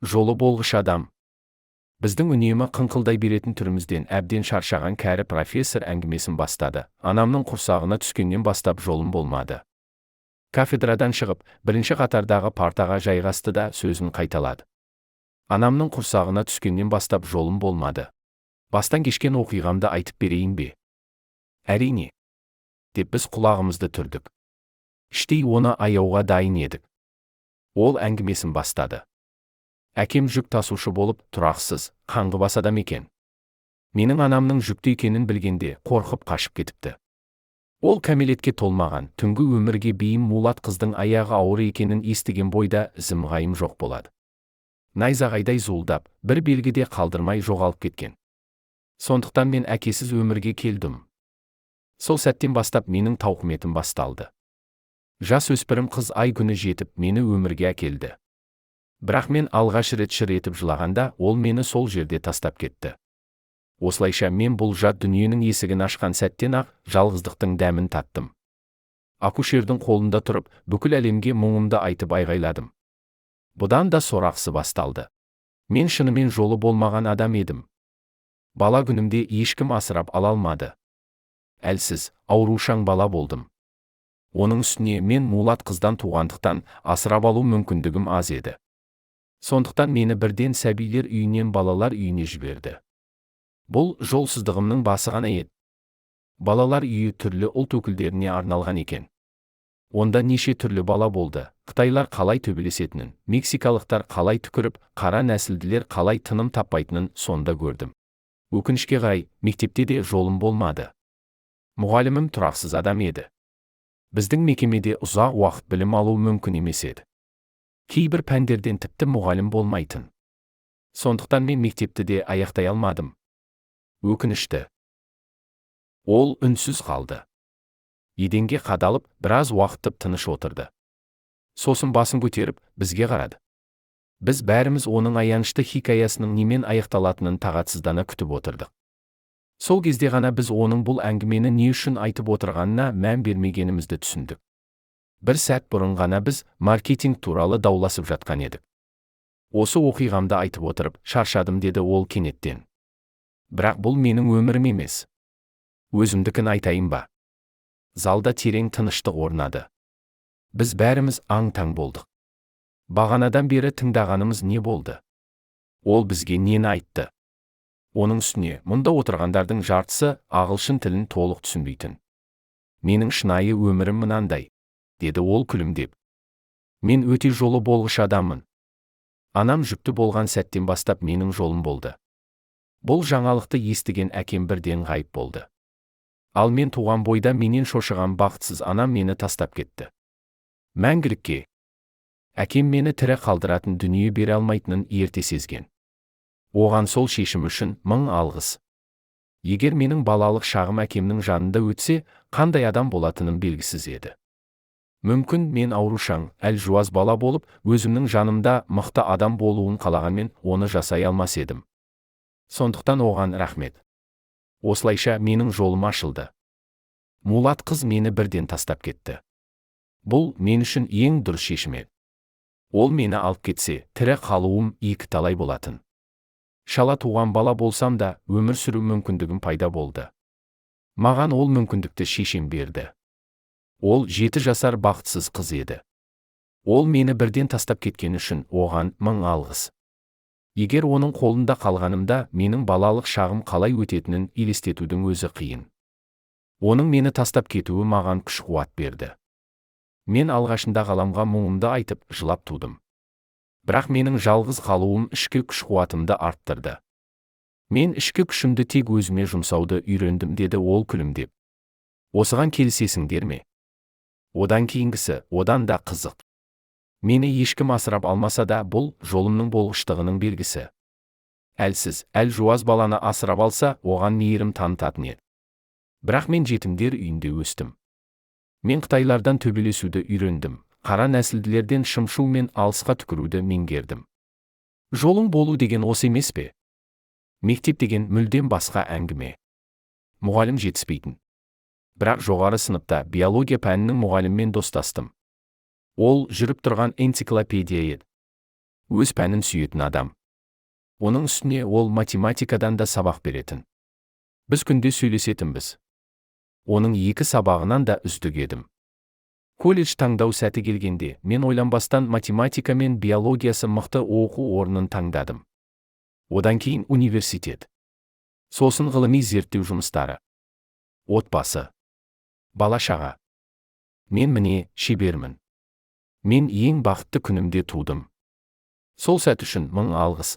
Жолы болғыш адам. Біздің үнемі қыңқылдай беретін түрімізден әбден шаршаған кәрі профессор әңгімесін бастады. Анамның құрсағына түскеннен бастап жолым болмады. Кафедрадан шығып, бірінші қатардағы партаға жайғасты да сөзін қайталады. Анамның құрсағына түскеннен бастап жолым болмады. Бастан кешкен оқиғамды айтып берейін бе? Әрине. Деп біз құлағымызды түрдік. Іштей оны аяуға дайын едік. Ол әңгімесін бастады. Әкем жүк тасушы болып, тұрақсыз, қаңғыбас адам екен. Менің анамның жүкті екенін білгенде қорқып қашып кетіпті. Ол кәмелетке толмаған, түнгі өмірге бейім мулат қыздың аяғы ауыр екенін естіген бойда ізім-ғайым жоқ болады. Найзағайдай зуылдап, бір белгіде қалдырмай жоғалып кеткен. Сондықтан мен әкесіз өмірге келдім. Сол сәттен бастап менің тауқыметім басталды. Жас өспірім қыз ай күні жетіп мені өмірге әкелді. Бірақ мен алғаш рет шыр етіп жылағанда ол мені сол жерде тастап кетті. Осылайша мен бұл жат дүниенің есігін ашқан сәттен-ақ жалғыздықтың дәмін таттым. Акушердің қолында тұрып, бүкіл әлемге мұңымды айтып айғайладым. Бұдан да сорақысы басталды. Мен шынымен жолы болмаған адам едім. Бала күнімде ешкім асырап ала алмады. Әлсіз, аурушаң бала болдым. Оның үстіне мен мулат қыздан туғандықтан асырап алу мүмкіндігім аз еді. Сондықтан мені бірден сәбилер үйінен балалар үйіне жіберді. Бұл жолсыздығымның басы ғана еді. Балалар үйі түрлі ұлт өкілдеріне арналған екен. Онда неше түрлі бала болды. Қытайлар қалай төбелесетінін, мексикалықтар қалай түкіріп, қара нәсілділер қалай тыным таппайтынын сонда көрдім. Өкінішке қарай, мектепте де жолым болмады. Мұғалімім тұрақсыз адам еді. Біздің мекемеде ұзақ уақыт білім алу мүмкін емес еді. Кейбір пәндерден тіпті мұғалім болмайтын. Сондықтан мен мектепті де аяқтай алмадым. Өкінішті. Ол үнсіз қалды. Еденге қадалып, біраз уақыт тыныш отырды. Сосын басын көтеріп, бізге қарады. Біз бәріміз оның аянышты хикаясының немен аяқталатынын тағатсыздана күтіп отырдық. Сол кезде ғана біз оның бұл әңгімені не үшін айтып отырғанына мән бермегенімізді түсіндік. Бір сәт бұрын ғана біз маркетинг туралы дауласып жатқан едік. Осы оқиғамды айтып отырып, шаршадым деді ол кенеттен. Бірақ бұл менің өмірім емес. Өзімдікін айтайын ба? Залда терең тыныштық орнады. Біз бәріміз аң-таң болдық. Бағанадан бері тыңдағанымыз не болды? Ол бізге нені айтты? Оның үстіне, мұнда отырғандардың жартысы ағылшын тілін толық түсінбейтін. Менің шынайы өмірім мынандай, деді ол күлімдеп. Мен өте жолы болғыш адаммын. Анам жүкті болған сәттен бастап менің жолым болды. Бұл жаңалықты естіген әкем бірден ғайып болды. Ал мен туған бойда менен шошыған бақытсыз анам мені тастап кетті. Мәңгілікке. Әкем мені тірі қалдыратын дүние бере алмайтынын ерте сезген. Оған сол шешім үшін мың алғыс. Егер менің балалық шағым әкемнің жанында өтсе, қандай адам болатыным белгісіз еді. Мүмкін мен аурушаң, әлжуаз бала болып, өзімнің жанымда мықты адам болуын қалағанмен оны жасай алмас едім. Сондықтан оған рахмет. Осылайша менің жолым ашылды. Мулат қыз мені бірден тастап кетті. Бұл мен үшін ең дұрыс шешім еді. Ол мені алып кетсе, тірі қалуым екі талай болатын. Шала туған бала болсам да, өмір сүру мүмкіндігім пайда болды. Маған ол мүмкіндікті шешем берді. Ол 7 жасар бақытсыз қыз еді. Ол мені бірден тастап кеткен үшін оған мың алғыс. Егер оның қолында қалғанымда, менің балалық шағым қалай өтетінін елестетудің өзі қиын. Оның мені тастап кетуі маған күш-қуат берді. Мен алғашында ғаламға мұңымды айтып, жылап тудым. Бірақ менің жалғыз қалуым ішкі күш-қуатымды арттырды. Мен ішкі күшімді тек өзіме жұмсауды үйрендім, деді ол күлімдеп. Осыған келісесіңдер ме? Одан кейінгісі, одан да қызық. Мені ешкім асырап алмаса да, бұл жолымның болғыштығының белгісі. Әлсіз, әлжуаз баланы асырап алса, оған мейірім танытатын еді. Бірақ мен жетімдер үйінде өстім. Мен қытайлардан төбелесуді үйрендім. Қара нәсілділерден шымшу мен алысқа түкіруді меңгердім. Жолың болу деген осы емес пе? Мектеп деген мүлдем басқа әңгіме. Мұғалім жетіспейтін. Бірақ жоғары сыныпта биология пәнінің мұғаліммен достастым. Ол жүріп тұрған энциклопедия еді. Өз пәнін сүйетін адам. Оның үстіне ол математикадан да сабақ беретін. Біз күнде сөйлесетінбіз. Оның 2 сабағынан да үздік едім. Колледж таңдау сәті келгенде, мен ойланбастан математика мен биологиясы мықты оқу орнын таңдадым. Одан кейін университет. Сосын ғылыми зерттеу жұмыстары. Отбасы. Бала-шаға. Мен міне шебермін. Мен ең бақытты күнімде тудым. Сол сәт үшін 1000 алғыс.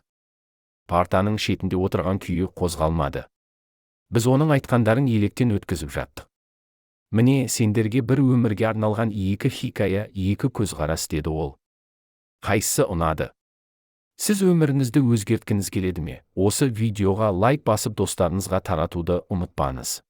Партаның шетінде отырған күйі қозғалмады. Біз оның айтқандарын електен өткізіп жаттық. Міне сендерге бір өмірге арналған 2 хикая, 2 көзқарас деді ол. Қайсысы ұнады? Сіз өміріңізді өзгерткіңіз келеді ме? Осы видеоға лайк басып достарыңызға таратуды ұмытпаңыз.